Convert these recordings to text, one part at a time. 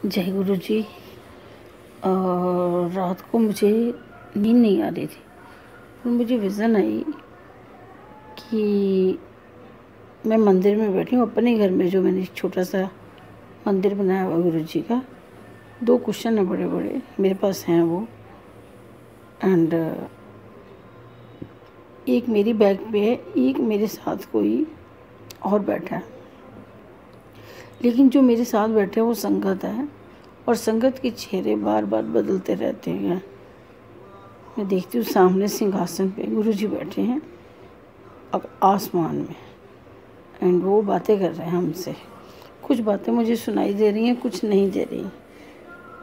जय गुरु जी। रात को मुझे नींद नहीं आ रही थी और मुझे विज़न आई कि मैं मंदिर में बैठी हूँ अपने घर में, जो मैंने छोटा सा मंदिर बनाया हुआ गुरु जी का। 2 कुशन है बड़े बड़े मेरे पास हैं वो, एंड एक मेरी बैग पे है, एक मेरे साथ कोई और बैठा है। लेकिन जो मेरे साथ बैठे हैं वो संगत है और संगत के चेहरे बार बार बदलते रहते हैं। मैं देखती हूँ सामने सिंहासन पे गुरु जी बैठे हैं अब आसमान में, एंड वो बातें कर रहे हैं हमसे। कुछ बातें मुझे सुनाई दे रही हैं, कुछ नहीं दे रही।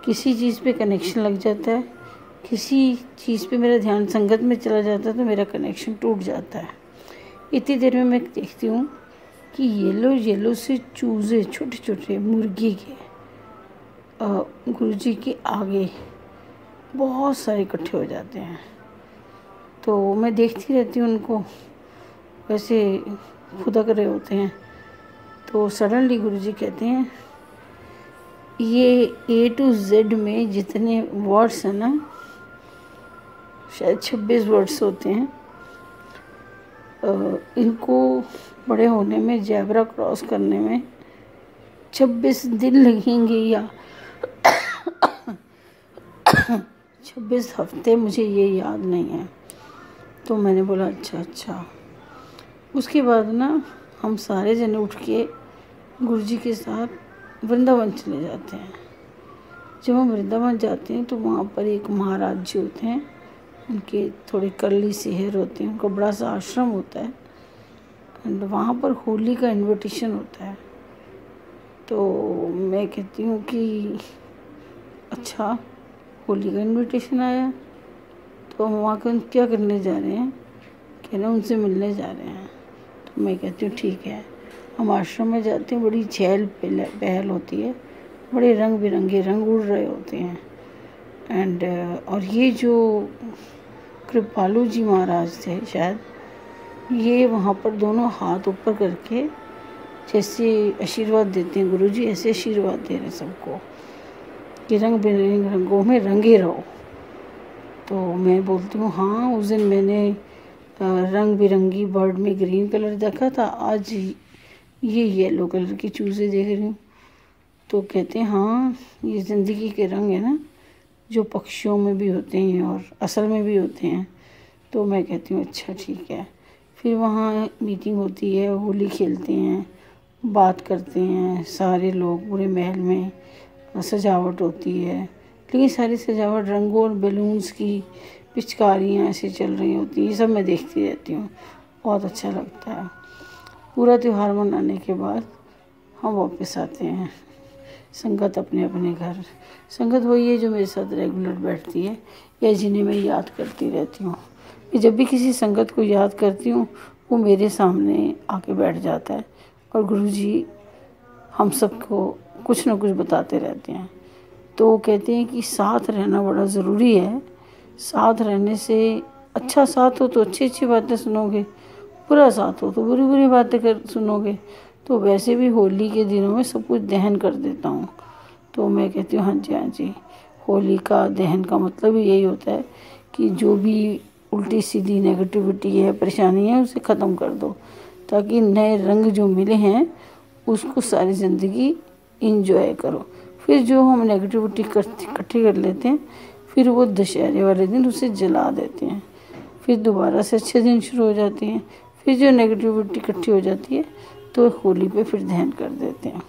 किसी चीज़ पे कनेक्शन लग जाता है, किसी चीज़ पे मेरा ध्यान संगत में चला जाता है तो मेरा कनेक्शन टूट जाता है। इतनी देर में मैं देखती हूँ कि येलो येलो से चूज़े छोटे छोटे मुर्गी के गुरु जी के आगे बहुत सारे इकट्ठे हो जाते हैं। तो मैं देखती रहती हूँ उनको, वैसे खुदक रहे होते हैं। तो सडनली गुरु जी कहते हैं, ये A to Z में जितने वर्ड्स हैं ना, शायद 26 वर्ड्स होते हैं, इनको बड़े होने में, ज़ेब्रा क्रॉस करने में 26 दिन लगेंगे या 26 हफ्ते, मुझे ये याद नहीं है। तो मैंने बोला अच्छा। उसके बाद ना हम सारे जने उठ के गुरुजी के साथ वृंदावन चले जाते हैं। जब हम वृंदावन जाते हैं तो वहाँ पर एक महाराज जी होते हैं, उनके थोड़े कर्ली से हेयर होते हैं, उनका बड़ा सा आश्रम होता है, एंड वहाँ पर होली का इनविटेशन होता है। तो मैं कहती हूँ कि अच्छा, होली का इनविटेशन आया तो हम वहाँ का क्या करने जा रहे हैं, कहना उनसे मिलने जा रहे हैं। तो मैं कहती हूँ ठीक है। हम आश्रम में जाते हैं, बड़ी चहल पहल होती है, बड़े रंग बिरंगे रंग उड़ रहे होते हैं, एंड और ये जो कृपालू जी महाराज थे शायद, ये वहाँ पर दोनों हाथ ऊपर करके जैसे आशीर्वाद देते हैं, गुरुजी ऐसे आशीर्वाद दे रहे हैं सबको कि रंग बिरंगे रंगों में रंगे रहो। तो मैं बोलती हूँ हाँ, उस दिन मैंने रंग बिरंगी बर्ड में ग्रीन कलर देखा था, आज ये येलो कलर की चूज़े देख रही हूँ। तो कहते हैं हाँ, ये ज़िंदगी के रंग है ना, जो पक्षियों में भी होते हैं और असल में भी होते हैं। तो मैं कहती हूँ अच्छा ठीक है। फिर वहाँ मीटिंग होती है, होली खेलते हैं, बात करते हैं सारे लोग, पूरे महल में सजावट होती है। लेकिन सारी सजावट रंगों और बैलून्स की, पिचकारियाँ ऐसे चल रही होती हैं, ये सब मैं देखती रहती हूँ, बहुत अच्छा लगता है। पूरा त्यौहार मनाने के बाद हम वापस आते हैं, संगत अपने अपने घर। संगत वही है जो मेरे साथ रेगुलर बैठती है या जिन्हें मैं याद करती रहती हूँ। मैं जब भी किसी संगत को याद करती हूँ वो मेरे सामने आके बैठ जाता है और गुरुजी हम सबको कुछ ना कुछ बताते रहते हैं। तो वो कहते हैं कि साथ रहना बड़ा ज़रूरी है। साथ रहने से, अच्छा साथ हो तो अच्छी अच्छी बातें सुनोगे, बुरा साथ हो तो बुरी बुरी बातें सुनोगे। तो वैसे भी होली के दिनों में सब कुछ दहन कर देता हूँ। तो मैं कहती हूँ हाँ जी, होली का दहन का मतलब ही यही होता है कि जो भी उल्टी सीधी नेगेटिविटी है, परेशानी है, उसे ख़त्म कर दो, ताकि नए रंग जो मिले हैं उसको सारी ज़िंदगी इंजॉय करो। फिर जो हम नेगेटिविटी इकट्ठी कर लेते हैं, फिर वो दशहरे वाले दिन उसे जला देते हैं, फिर दोबारा से अच्छे दिन शुरू हो जाते हैं। फिर जो नेगेटिविटी इकट्ठी हो जाती है तो होली पे फिर दहन कर देते हैं।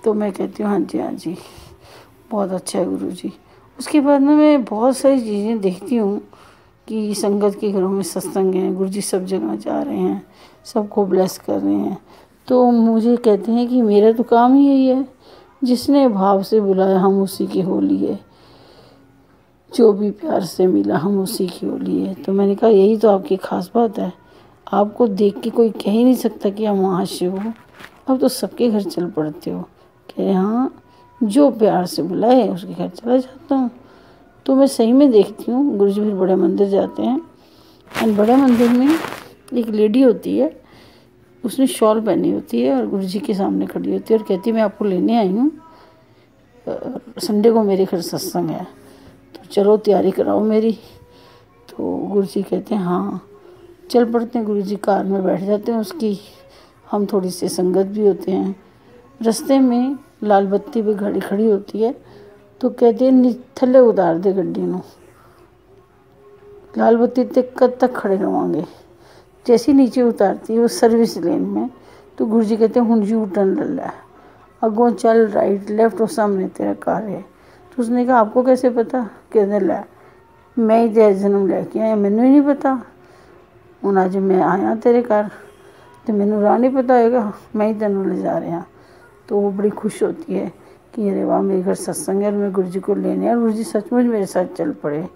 तो मैं कहती हूँ हाँ जी, बहुत अच्छा है गुरु जी। उसके बाद ना मैं बहुत सारी चीज़ें देखती हूँ कि संगत के घरों में सत्संग है, गुरु जी सब जगह जा रहे हैं, सबको ब्लेस कर रहे हैं। तो मुझे कहते हैं कि मेरा तो काम ही यही है, जिसने भाव से बुलाया हम उसी की होली है, जो भी प्यार से मिला हम उसी की होली है। तो मैंने कहा यही तो आपकी ख़ास बात है, आपको देख के कोई कह ही नहीं सकता कि हम वहाँ से हो, अब तो सबके घर चल पड़ते हो। कह रहे हाँ, जो प्यार से बुलाए उसके घर चला जाता हूँ। तो मैं सही में देखती हूँ, गुरु जी फिर बड़े मंदिर जाते हैं, और बड़े मंदिर में एक लेडी होती है, उसने शॉल पहनी होती है और गुरु जी के सामने खड़ी होती है और कहती है मैं आपको लेने आई हूँ, संडे को मेरे घर सत्संग है, तो चलो तैयारी कराओ मेरी। तो गुरुजी कहते हैं हाँ चल पड़ते हैं। गुरुजी कार में बैठ जाते हैं उसकी, हम थोड़ी सी संगत भी होते हैं। रास्ते में लाल बत्ती पे गाड़ी खड़ी होती है, तो कहते हैं थल्ले उतार दे गड्डी नू, लाल बत्ती तक कद तक खड़े रहोगे। जैसे नीचे उतारती है वो सर्विस लेन में, तो गुरुजी कहते हैं हुण यू टर्न ले लै, अगों चल राइट लेफ्ट और सामने तेरा कार है। तो उसने कहा आपको कैसे पता? कहने लै मैं ही तेरा जन्म लैके आया, मैनू ही नहीं पता। हुण अज मैं आया तेरे घर तो मैनू राह नहीं पता होएगा, मैं ही तेनों ले जा रहा। तो वो बड़ी खुश होती है कि अरे वाह मेरे घर सत्संग है और मैं गुरुजी को लेने और गुरुजी सचमुच मेरे साथ चल पड़े।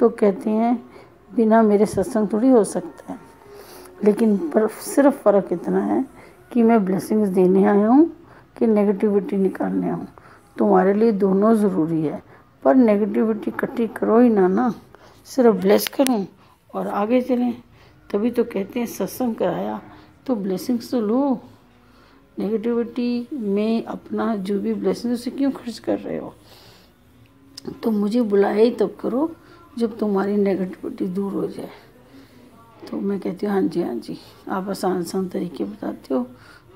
तो कहते हैं बिना मेरे सत्संग थोड़ी हो सकता है, लेकिन पर सिर्फ फ़र्क इतना है कि मैं ब्लेसिंग्स देने आया हूँ कि नेगेटिविटी निकालने आऊँ। तुम्हारे लिए दोनों ज़रूरी है, पर नेगेटिविटी इकट्ठी करो ही ना, सिर्फ ब्लेस करूँ और आगे चलें। तभी तो कहते हैं सत्संग कराया तो ब्लेसिंग्स तो लो। नेगेटिविटी में अपना जो भी ब्लेसिंग उसे क्यों खर्च कर रहे हो? तो मुझे बुलाया ही तब करो जब तुम्हारी नेगेटिविटी दूर हो जाए। तो मैं कहती हूँ हाँ जी, आप आसान तरीके बताते हो,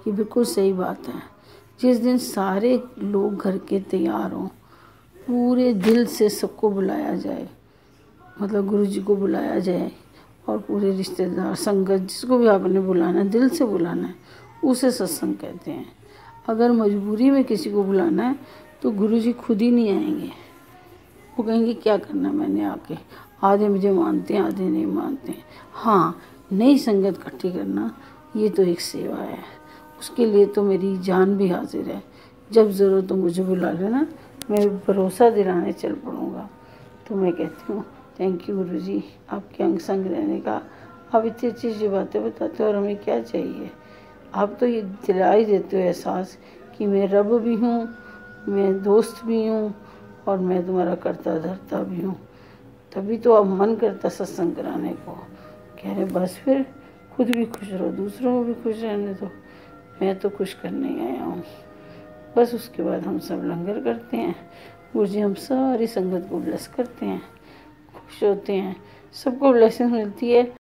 ये बिल्कुल सही बात है। जिस दिन सारे लोग घर के तैयार हों, पूरे दिल से सबको बुलाया जाए, मतलब गुरुजी को बुलाया जाए और पूरे रिश्तेदार संगत जिसको भी आपने बुलाना है दिल से बुलाना है, उसे सत्संग कहते हैं। अगर मजबूरी में किसी को बुलाना है तो गुरुजी खुद ही नहीं आएंगे, वो कहेंगे क्या करना मैंने आके, आधे मुझे मानते हैं आधे नहीं मानते हैं। हाँ, नई संगत इकट्ठी करना ये तो एक सेवा है, उसके लिए तो मेरी जान भी हाजिर है। जब ज़रूरत हो मुझे बुला लेना, मैं भरोसा दिलाने चल पड़ूँगा। तो मैं कहती हूँ थैंक यू गुरुजी, आपके अंग संग रहने का। आप इतनी अच्छी अच्छी बातें बताते हो और हमें क्या चाहिए। आप तो ये दिला ही देते हो एहसास कि मैं रब भी हूँ, मैं दोस्त भी हूँ और मैं तुम्हारा करता धरता भी हूँ। तभी तो अब मन करता सत्संग कराने को। कह रहे बस फिर खुद भी खुश रहो, दूसरों को भी खुश रहने दो। मैं तो खुश करने ही आया हूँ। बस उसके बाद हम सब लंगर करते हैं, गुरुजी हम सारी संगत को ब्लेस करते हैं, खुश होते हैं, सबको ब्लेसिंग मिलती है।